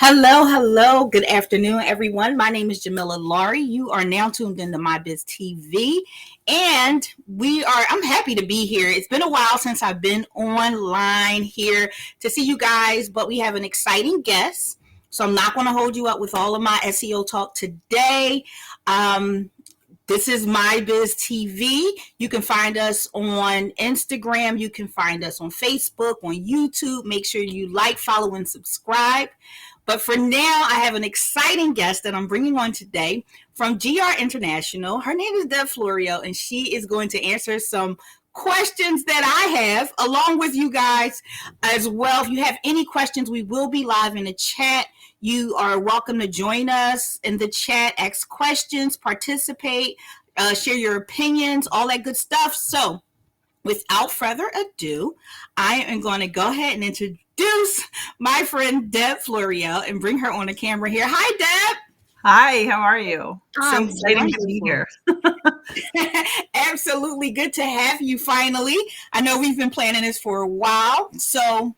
Hello, hello. Good afternoon, everyone. My name is Jamilah Lawry. You are now tuned into My Biz TV, and I'm happy to be here. It's been a while since I've been online here to see you guys, but we have an exciting guest. So I'm not going to hold you up with all of my SEO talk today. Um, this is My Biz TV. You can find us on Instagram. You can find us on Facebook, on YouTube. Make sure you like, follow, and subscribe. But for now, I have an exciting guest that I'm bringing on today from GR International. Her name is Deb Florio, and she is going to answer some questions that I have along with you guys as well. If you have any questions, we will be live in the chat. You are welcome to join us in the chat, ask questions, participate, share your opinions, all that good stuff. So without further ado, I am going to go ahead and introduce my friend Deb Florio and bring her on the camera here. Hi, Deb. Hi, how are you? So exciting to be here. Absolutely good to have you finally. I know we've been planning this for a while, so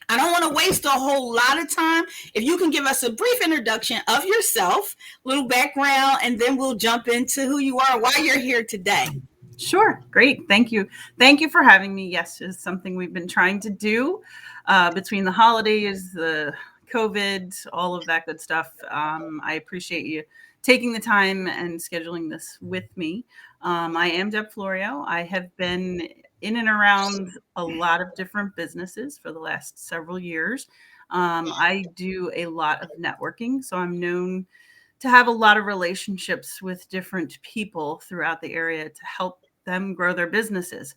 I don't want to waste a whole lot of time. If you can give us a brief introduction of yourself, little background, and then we'll jump into who you are, why you're here today. Sure. Great. Thank you. Thank you for having me. Yes, it's something we've been trying to do between the holidays, the COVID, all of that good stuff. I appreciate you taking the time and scheduling this with me. I am Deb Florio. I have been in and around a lot of different businesses for the last several years. I do a lot of networking, so I'm known to have a lot of relationships with different people throughout the area to help them grow their businesses.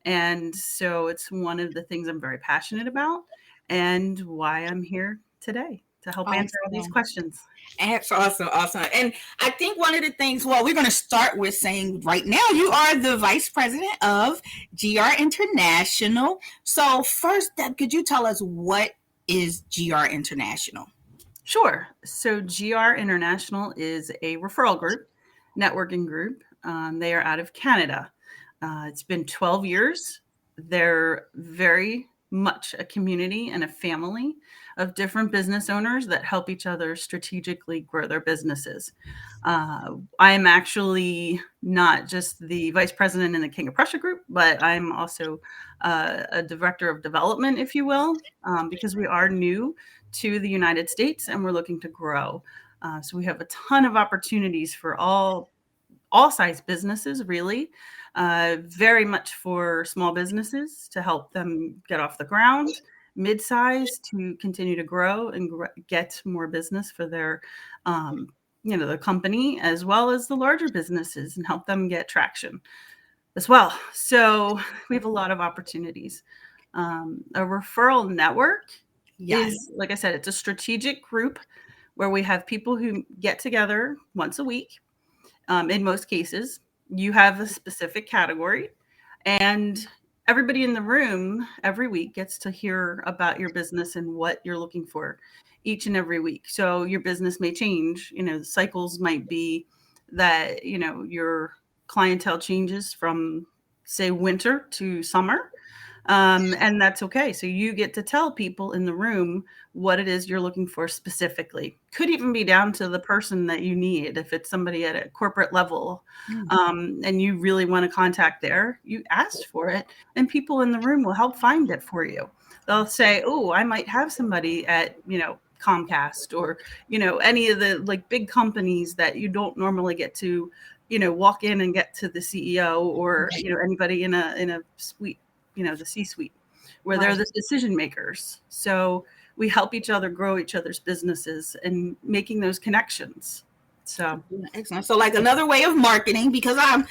And so it's one of the things I'm very passionate about and why I'm here today to help answer all these questions. That's awesome. And I think one of the things, we're going to start with saying right now you are the vice president of GR International. So first, Deb, could you tell us what is GR International? Sure. So GR International is a referral group, networking group. They are out of Canada. It's been 12 years. They're very much a community and a family of different business owners that help each other strategically grow their businesses. I am actually not just the vice president in the King of Prussia group, but I'm also a director of development, if you will, because we are new to the United States and we're looking to grow. So we have a ton of opportunities for all size businesses, really, very much for small businesses to help them get off the ground, mid-size to continue to grow and get more business for their, the company, as well as the larger businesses and help them get traction as well. So we have a lot of opportunities. A referral network is, like I said, it's a strategic group where we have people who get together once a week. In most cases, you have a specific category and everybody in the room every week gets to hear about your business and what you're looking for each and every week. So your business may change. The cycles might be that, your clientele changes from, say, winter to summer. And that's okay. So you get to tell people in the room what it is you're looking for specifically. Could even be down to the person that you need. If it's somebody at a corporate level and you really want to contact there, you ask for it and people in the room will help find it for you. They'll say, oh, I might have somebody at, Comcast or, any of the big companies that you don't normally get to, walk in and get to the CEO or, anybody in a suite. The C-suite, where they're the decision makers. So we help each other grow each other's businesses and making those connections. So excellent. So like another way of marketing, because I'm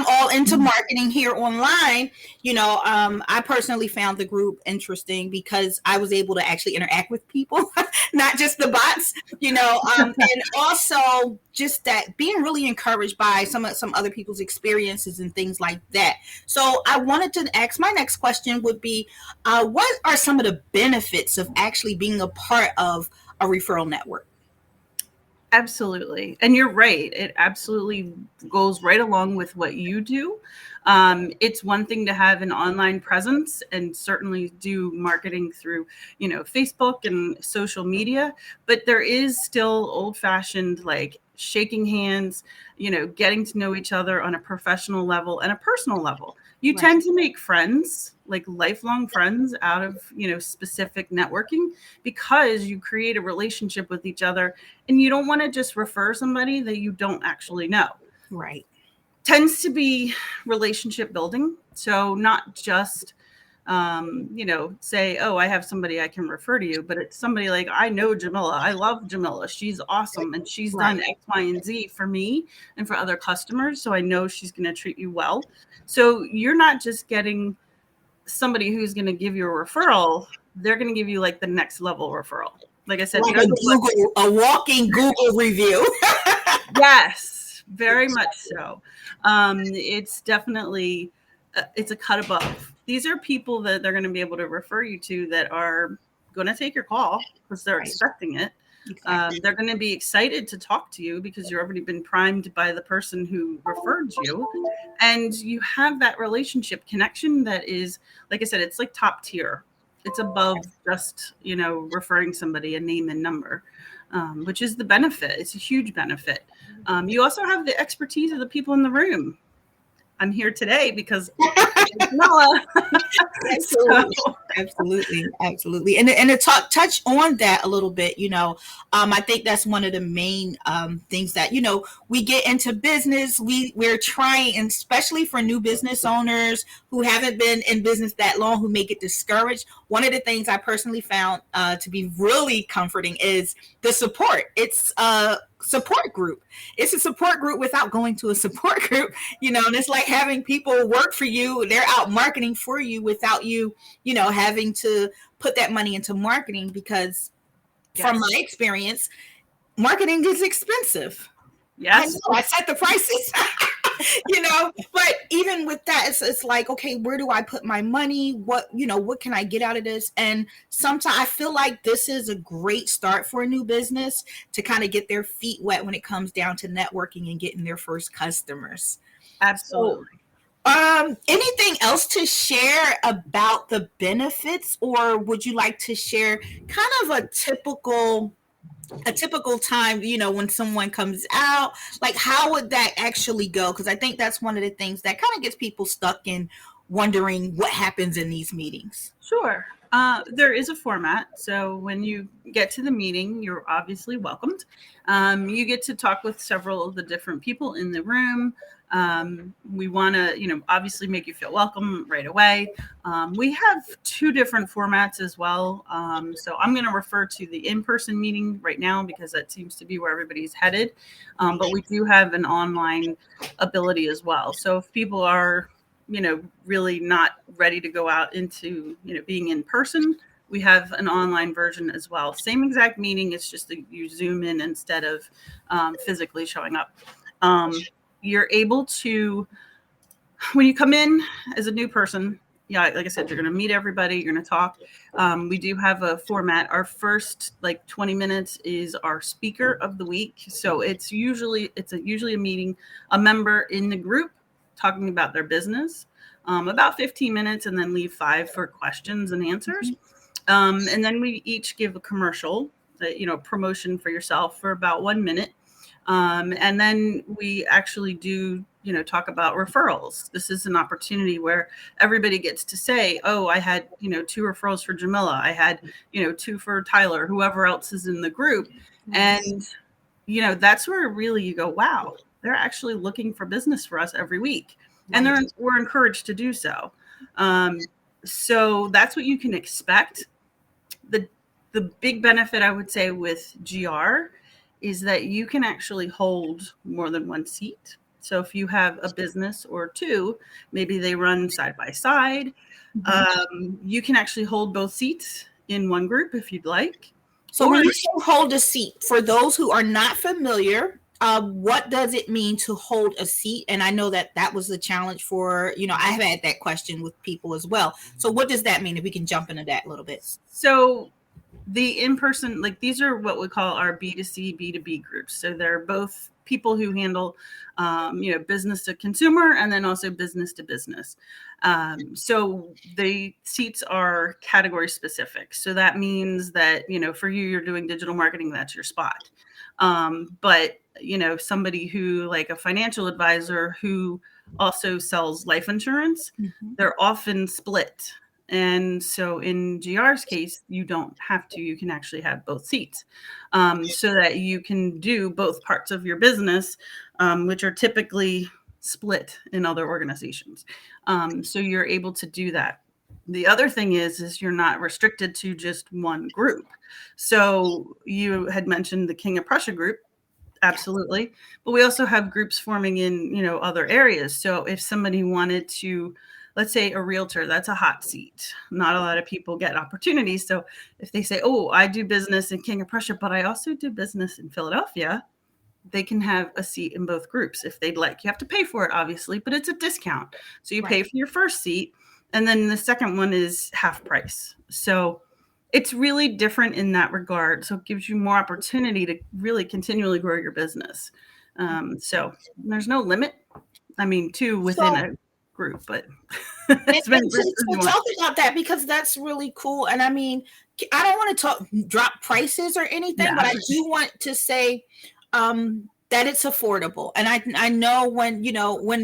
all into marketing here online. I personally found the group interesting because I was able to actually interact with people, not just the bots. And also just that being really encouraged by some other people's experiences and things like that. So I wanted to ask, my next question would be, what are some of the benefits of actually being a part of a referral network? Absolutely. And you're right. It absolutely goes right along with what you do. It's one thing to have an online presence and certainly do marketing through, Facebook and social media, but there is still old fashioned, like shaking hands, getting to know each other on a professional level and a personal level. You Right. tend to make friends, like lifelong friends out of, specific networking because you create a relationship with each other, and you don't want to just refer somebody that you don't actually know. Right. Tends to be relationship building. So not just, say, oh, I have somebody I can refer to you, but it's somebody like, I know Jamilah. I love Jamilah. She's awesome. And she's Right. done X, Y, and Z for me and for other customers. So I know she's going to treat you well. So you're not just getting somebody who's going to give you a referral. They're going to give you like the next level referral. Like I said, Like they're the ones. A walking Google review. Yes, very much so. It's definitely it's a cut above. These are people that they're going to be able to refer you to that are going to take your call because they're Right. expecting it. Exactly. They're going to be excited to talk to you because you've already been primed by the person who referred you, and you have that relationship connection that is, like I said, it's like top tier. It's above just referring somebody a name and number, which is the benefit. It's a huge benefit. You also have the expertise of the people in the room. I'm here today because Noah. Absolutely. So, Absolutely. And to touch on that a little bit, I think that's one of the main things that, we get into business. We're trying, and especially for new business owners who haven't been in business that long, who may get discouraged. One of the things I personally found to be really comforting is the support. It's a support group. It's a support group without going to a support group, and it's like having people work for you. They're out marketing for you without you, having to put that money into marketing, because from my experience, marketing is expensive. I yes, know I set the prices, but even with that, it's like, okay, where do I put my money? What can I get out of this? And sometimes I feel like this is a great start for a new business to kind of get their feet wet when it comes down to networking and getting their first customers. So, absolutely. anything else to share about the benefits, or would you like to share kind of a typical time, when someone comes out, like how would that actually go? Because I think that's one of the things that kind of gets people stuck in wondering what happens in these meetings. Sure. There is a format. So when you get to the meeting, you're obviously welcomed. You get to talk with several of the different people in the room. We want to, obviously make you feel welcome right away. We have two different formats as well. So I'm going to refer to the in-person meeting right now because that seems to be where everybody's headed. But we do have an online ability as well. So if people are really not ready to go out into, being in person, we have an online version as well. Same exact meeting. It's just that you zoom in instead of physically showing up. You're able to, when you come in as a new person, yeah, like I said, you're going to meet everybody. You're going to talk. We do have a format. Our first 20 minutes is our speaker of the week. So it's usually a meeting, a member in the group talking about their business, about 15 minutes, and then leave 5 for questions and answers. And then we each give a commercial, promotion for yourself for about 1 minute. And then we actually do, talk about referrals. This is an opportunity where everybody gets to say, oh, I had, 2 referrals for Jamilah. I had, 2 for Tyler, whoever else is in the group. And, that's where really you go, wow, they're actually looking for business for us every week. And we're encouraged to do so. So that's what you can expect. The big benefit, I would say, with GR is that you can actually hold more than one seat. So if you have a business or 2, maybe they run side by side, you can actually hold both seats in one group if you'd like. So when you say hold a seat, for those who are not familiar, what does it mean to hold a seat? And I know that was a challenge for, I have had that question with people as well. So what does that mean, if we can jump into that a little bit? So The in-person, like these are what we call our B2C, B2B groups. So they're both people who handle, business to consumer and then also business to business. So the seats are category specific. So that means that, for you, you're doing digital marketing, that's your spot. But, somebody who like a financial advisor who also sells life insurance, they're often split. And so in GR's case, you don't have to, you can actually have both seats, so that you can do both parts of your business, which are typically split in other organizations. So you're able to do that. The other thing is you're not restricted to just one group. So you had mentioned the King of Prussia group. Absolutely. But we also have groups forming in, other areas. So if somebody wanted to, let's say a realtor, that's a hot seat. Not a lot of people get opportunities. So if they say, oh, I do business in King of Prussia, but I also do business in Philadelphia, they can have a seat in both groups if they'd like. You have to pay for it, obviously, but it's a discount. So you pay for your first seat, and then the second one is half price. So it's really different in that regard. So it gives you more opportunity to really continually grow your business. So there's no limit. I mean, two within a group, but it's been so talk about that, because that's really cool. And I mean, I don't want to drop prices or anything, but I do want to say that it's affordable. And I know when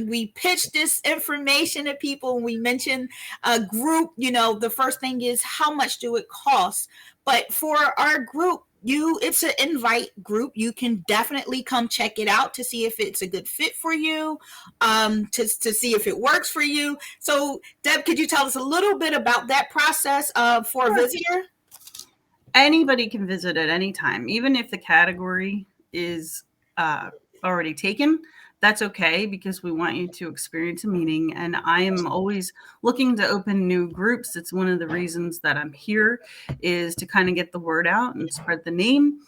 we pitch this information to people, when we mention a group, the first thing is how much do it cost? But for our group, it's an invite group. You can definitely come check it out to see if it's a good fit for you, to see if it works for you. So Deb, could you tell us a little bit about that process for a visitor? Anybody can visit at any time, even if the category is already taken. That's okay, because we want you to experience a meeting. And I am always looking to open new groups. It's one of the reasons that I'm here, is to kind of get the word out and spread the name,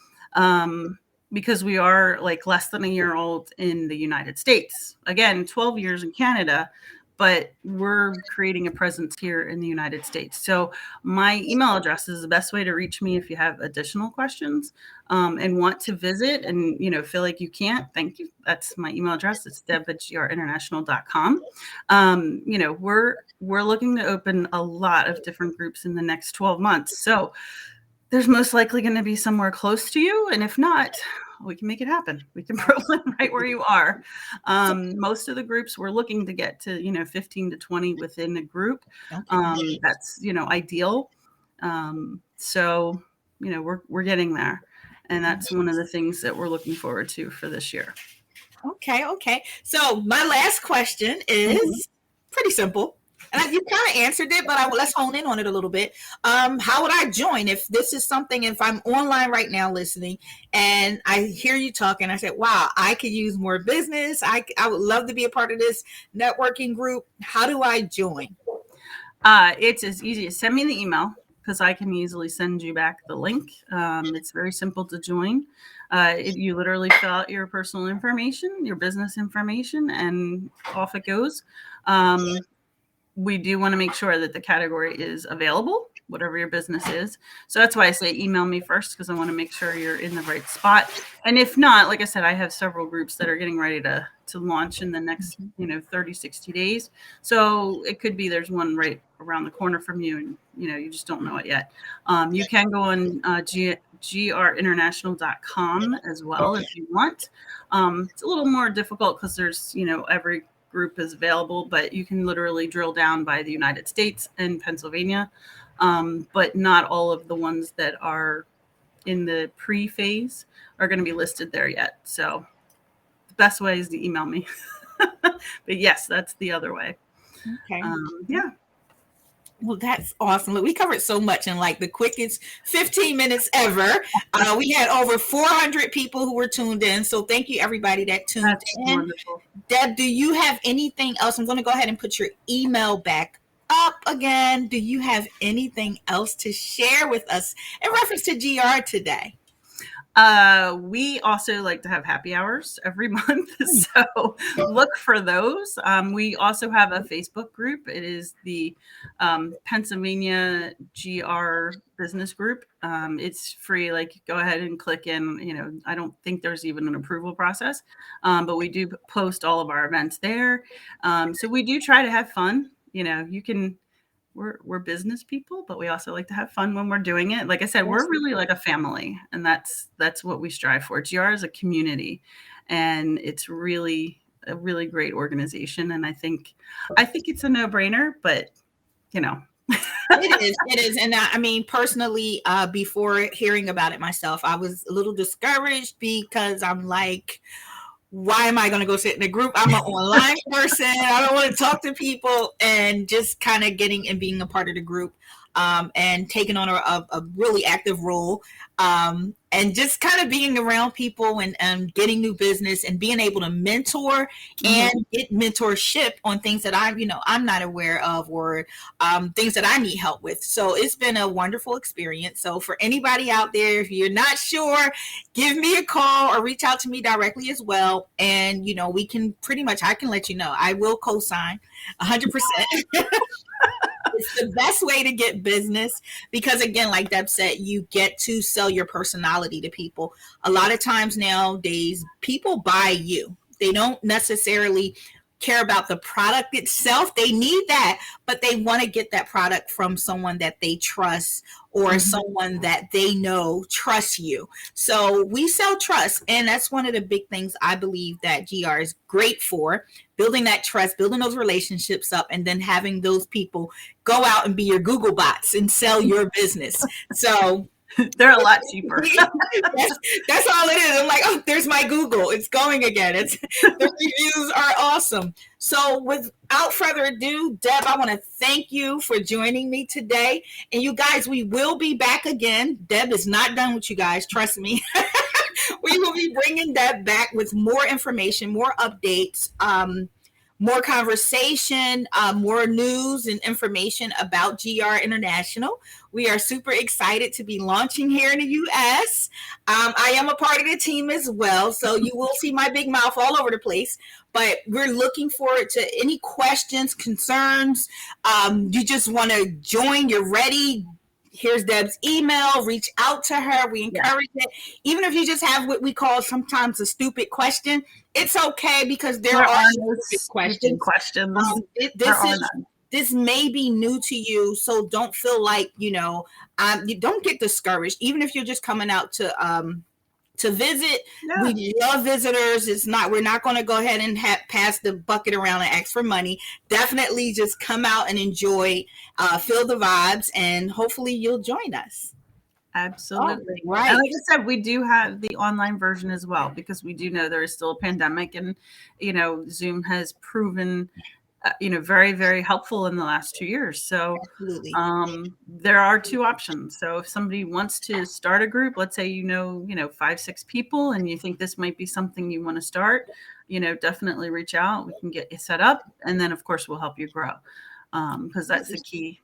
because we are like less than a year old in the United States. Again, 12 years in Canada, but we're creating a presence here in the United States. So my email address is the best way to reach me if you have additional questions, and want to visit and, feel like you can't. Thank you. That's my email address. It's deb@grinternational.com. We're looking to open a lot of different groups in the next 12 months. So there's most likely going to be somewhere close to you. And if not, we can make it happen. We can put one right where you are. Most of the groups we're looking to get to, 15 to 20 within a group. That's, ideal. So, we're getting there. And that's one of the things that we're looking forward to for this year. Okay. So my last question is pretty simple. And you kind of answered it, but let's hone in on it a little bit. How would I join if this is something, if I'm online right now listening and I hear you talking, I said, wow, I could use more business. I would love to be a part of this networking group. How do I join? It's as easy as send me the email, because I can easily send you back the link. It's very simple to join. You literally fill out your personal information, your business information, and off it goes. We do want to make sure that the category is available, whatever your business is. So that's why I say email me first, because I want to make sure you're in the right spot. And if not, like I said, I have several groups that are getting ready to launch in the next 30, 60 days. So it could be there's one right around the corner from you, and you just don't know it yet. You can go on grinternational.com as well if you want. It's a little more difficult because there's every group is available, but you can literally drill down by the United States and Pennsylvania, but not all of the ones that are in the pre-phase are going to be listed there yet. So the best way is to email me. But yes, that's the other way. Okay. Yeah. Well, that's awesome. Look, we covered so much in like the quickest 15 minutes ever. We had over 400 people who were tuned in. So thank you, everybody that tuned in. Wonderful. Deb, do you have anything else? I'm going to go ahead and put your email back up again. Do you have anything else to share with us in reference to GR today? We also like to have happy hours every month, so look for those. We also have a Facebook group. It is the Pennsylvania GR business group. It's free. Like, go ahead and click in. I don't think there's even an approval process, but we do post all of our events there. So we do try to have fun. You can. We're business people, but we also like to have fun when we're doing it. Like I said, we're really like a family, and that's what we strive for. GR is a community, and it's really a really great organization. And I think it's a no-brainer, but It is. And I mean, personally, before hearing about it myself, I was a little discouraged because I'm like, why am I going to go sit in a group? I'm an online person. I don't want to talk to people, and just kind of getting and being a part of the group, and taking on a really active role, and just kind of being around people and getting new business and being able to mentor and get mentorship on things that I'm not aware of, or things that I need help with. So it's been a wonderful experience. So for anybody out there, if you're not sure, give me a call or reach out to me directly as well. And, we can I can let you know. I will co-sign 100%. It's the best way to get business because, again, like Deb said, you get to sell your personality to people. A lot of times nowadays, people buy you. They don't necessarily care about the product itself. They need that, but they want to get that product from someone that they trust, or someone that they know trusts you. So we sell trust, and that's one of the big things I believe that GR is great for: building that trust, building those relationships up, and then having those people go out and be your Google bots and sell your business. So they're a lot cheaper. That's all it is. I'm like, oh, there's my Google. It's going again. The reviews are awesome. So without further ado, Deb, I want to thank you for joining me today. And you guys, we will be back again. Deb is not done with you guys. Trust me. We will be bringing Deb back with more information, more updates, more conversation, more news and information about GR International. We are super excited to be launching here in the U.S. I am a part of the team as well, so you will see my big mouth all over the place. But we're looking forward to any questions, concerns. You just want to join, you're ready. Here's Deb's email. Reach out to her. We encourage it. Even if you just have what we call sometimes a stupid question, it's okay, because there are no stupid questions. This may be new to you, so don't feel like you don't get discouraged. Even if you're just coming out to visit, we love visitors. We're not going to go ahead and pass the bucket around and ask for money. Definitely just come out and enjoy, feel the vibes, and hopefully you'll join us. Absolutely. Right. And like I said, we do have the online version as well, because we do know there is still a pandemic, and, Zoom has proven, very, very helpful in the last 2 years. So there are two options. So if somebody wants to start a group, let's say, 5-6 people, and you think this might be something you want to start, definitely reach out. We can get you set up. And then, of course, we'll help you grow, because that's the key.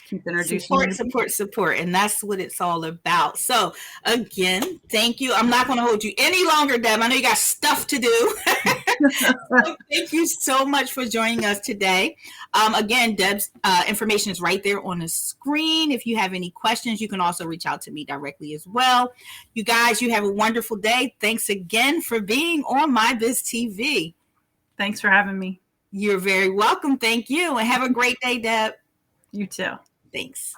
Keep introducing support, and that's what it's all about. So again, thank you. I'm not going to hold you any longer, Deb. I know you got stuff to do. So thank you so much for joining us today. Again, Deb's information is right there on the screen. If you have any questions, you can also reach out to me directly as well. You guys, you have a wonderful day. Thanks again for being on My Biz TV. Thanks for having me. You're very welcome. Thank you, and have a great day, Deb. You too. Thanks.